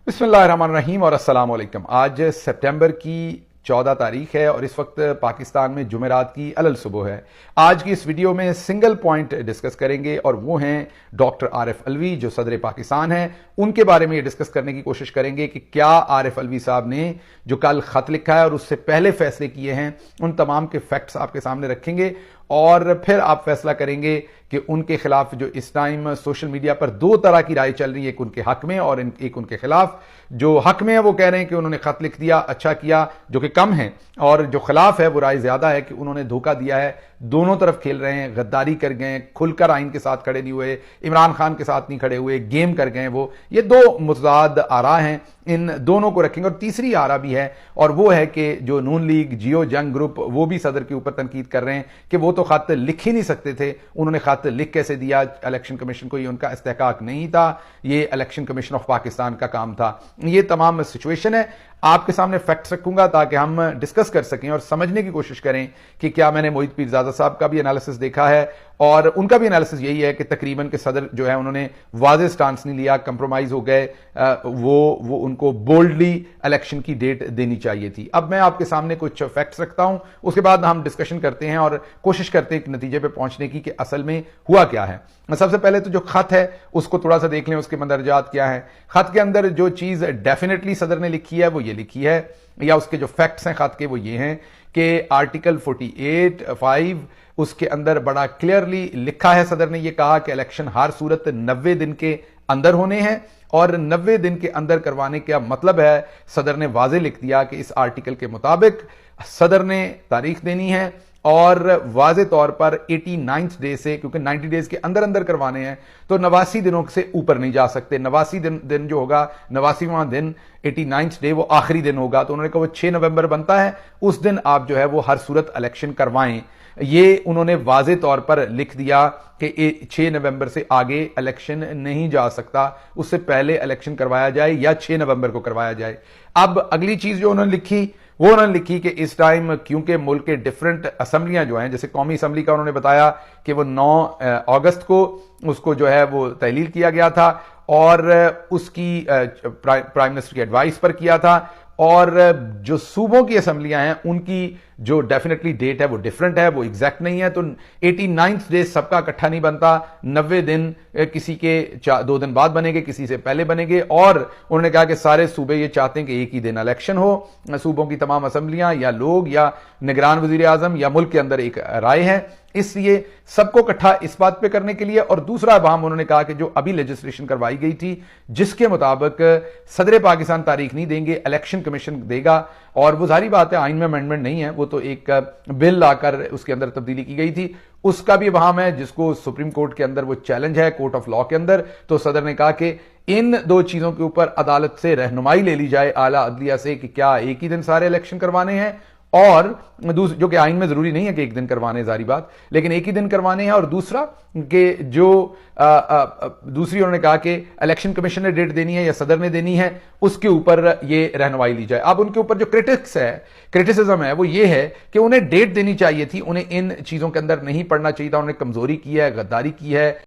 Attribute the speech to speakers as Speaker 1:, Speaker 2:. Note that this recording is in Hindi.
Speaker 1: बिस्मिल्लाहिर्रहमानिर्रहीम और अस्सलाम वालेकुम। आज सितंबर की 14 तारीख है और इस वक्त पाकिस्तान में जुमेरात की अलल सुबह है। आज की इस वीडियो में सिंगल पॉइंट डिस्कस करेंगे और वो हैं डॉक्टर आरिफ अलवी जो सदर पाकिस्तान हैं। उनके बारे में ये डिस्कस करने की कोशिश करेंगे कि क्या आरिफ अलवी साहब ने जो कल खत लिखा है और उससे पहले फैसले किए हैं उन तमाम के फैक्ट्स आपके सामने रखेंगे और फिर आप फैसला करेंगे कि उनके खिलाफ जो इस टाइम सोशल मीडिया पर दो तरह की राय चल रही है, एक उनके हक में और एक उनके खिलाफ। जो हक में है वो कह रहे हैं कि उन्होंने खत लिख दिया, अच्छा किया, जो कि कम है, और जो खिलाफ है वो राय ज्यादा है कि उन्होंने धोखा दिया है, दोनों तरफ खेल रहे हैं, गद्दारी कर गए, खुलकर आइन के साथ खड़े नहीं हुए, इमरान खान के साथ नहीं खड़े हुए, गेम कर गए। वो ये दो मुतजाद आरा हैं, इन दोनों को रखेंगे। और तीसरी आरा भी है और वो है कि जो नून लीग जियो जंग ग्रुप वो भी सदर के ऊपर तनकीद कर रहे हैं कि वो तो खत लिख ही नहीं सकते थे, उन्होंने खत लिख कैसे दिया, इलेक्शन कमीशन को ये उनका इस्तेहकाक नहीं था, ये इलेक्शन कमीशन ऑफ पाकिस्तान का काम था। ये तमाम सिचुएशन है, आपके सामने फैक्ट्स रखूंगा ताकि हम डिस्कस कर सकें और समझने की कोशिश करें कि क्या मैंने मोहित पीरजादा साहब का भी एनालिसिस देखा है और उनका भी एनालिसिस यही है कि तकरीबन के सदर जो है उन्होंने वाज़ेह स्टांस नहीं लिया, कंप्रोमाइज हो गए। वो उनको बोल्डली इलेक्शन की डेट देनी चाहिए थी। अब मैं आपके सामने कुछ फैक्ट्स रखता हूं, उसके बाद हम डिस्कशन करते हैं और कोशिश करते हैं एक नतीजे पे पहुंचने की कि असल में हुआ क्या है। सबसे पहले तो जो खत है उसको थोड़ा सा देख लें, उसके मंदरजात क्या है। खत के अंदर जो चीज डेफिनेटली सदर ने लिखी है वो ये लिखी है, या उसके जो फैक्ट्स हैं खत के वो ये हैं कि आर्टिकल 48(5) उसके अंदर बड़ा क्लियरली लिखा है। सदर ने यह कहा कि इलेक्शन हर सूरत 90 दिन के अंदर होने हैं और 90 दिन के अंदर करवाने का मतलब है, सदर ने वाज़ेह लिख दिया कि इस आर्टिकल के मुताबिक सदर ने तारीख देनी है और वाज़ेह तौर पर 89th डे से, क्योंकि 90 डेज के अंदर अंदर करवाने हैं तो 89 दिनों से ऊपर नहीं जा सकते। 89 दिन जो होगा, 89वां दिन 89th डे वो आखिरी दिन होगा, तो उन्होंने कहा वो 6 नवंबर बनता है, उस दिन आप जो है वो हर सूरत इलेक्शन करवाएं। ये उन्होंने वाज़ेह तौर पर लिख दिया कि 6 नवंबर से आगे इलेक्शन नहीं जा सकता, उससे पहले इलेक्शन करवाया जाए या 6 नवंबर को करवाया जाए। अब अगली चीज जो उन्होंने लिखी वो उन्होंने लिखी कि इस टाइम क्योंकि मुल्क के डिफरेंट असम्बलियां जो हैं, जैसे कौमी असम्बली का उन्होंने बताया कि वो 9 अगस्त को उसको जो है वो तहलील किया गया था और उसकी प्राइम मिनिस्टर की एडवाइस पर किया था, और जो सूबों की असम्बलियां हैं उनकी जो डेफिनेटली डेट है वो डिफरेंट है, वो एग्जैक्ट नहीं है। तो 89th डे सबका इकट्ठा नहीं बनता, 90 दिन किसी के 2 दिन बाद बनेंगे, किसी से पहले बनेंगे। और उन्होंने कहा कि सारे सूबे ये चाहते हैं कि एक ही दिन इलेक्शन हो, सूबों की तमाम असम्बलियां या लोग या निगरान वजीर आजम या मुल्क के अंदर एक राय है, इसलिए सबको इकट्ठा इस बात पे करने के लिए। और दूसरा वहां उन्होंने कहा कि जो अभी लेजिस्लेशन करवाई गई थी जिसके मुताबिक सदर पाकिस्तान तारीख नहीं देंगे, इलेक्शन कमीशन देगा, और वो जारी बात है आइन में अमेंडमेंट नहीं है, वो तो एक बिल लाकर उसके अंदर तब्दीली की गई थी, उसका भी वहां है जिसको सुप्रीम कोर्ट के अंदर वो चैलेंज है, कोर्ट ऑफ लॉ के अंदर। तो सदर ने कहा कि इन दो चीजों के ऊपर अदालत से रहनुमाई ले ली जाए, आला अदलिया से, कि क्या एक ही दिन सारे इलेक्शन करवाने हैं, और जो कि आइन में जरूरी नहीं है कि एक दिन करवाने, जारी बात, लेकिन एक ही दिन करवाने हैं। और दूसरा कि जो दूसरी उन्होंने कहा कि इलेक्शन कमीशन ने डेट देनी है या सदर ने देनी है, उसके ऊपर ये रहनुमाई ली जाए। अब उनके ऊपर जो क्रिटिसिज्म है वो ये है कि उन्हें डेट देनी चाहिए थी, उन्हें इन चीजों के अंदर नहीं पड़ना चाहिए था, उन्होंने कमजोरी की है, गद्दारी की है,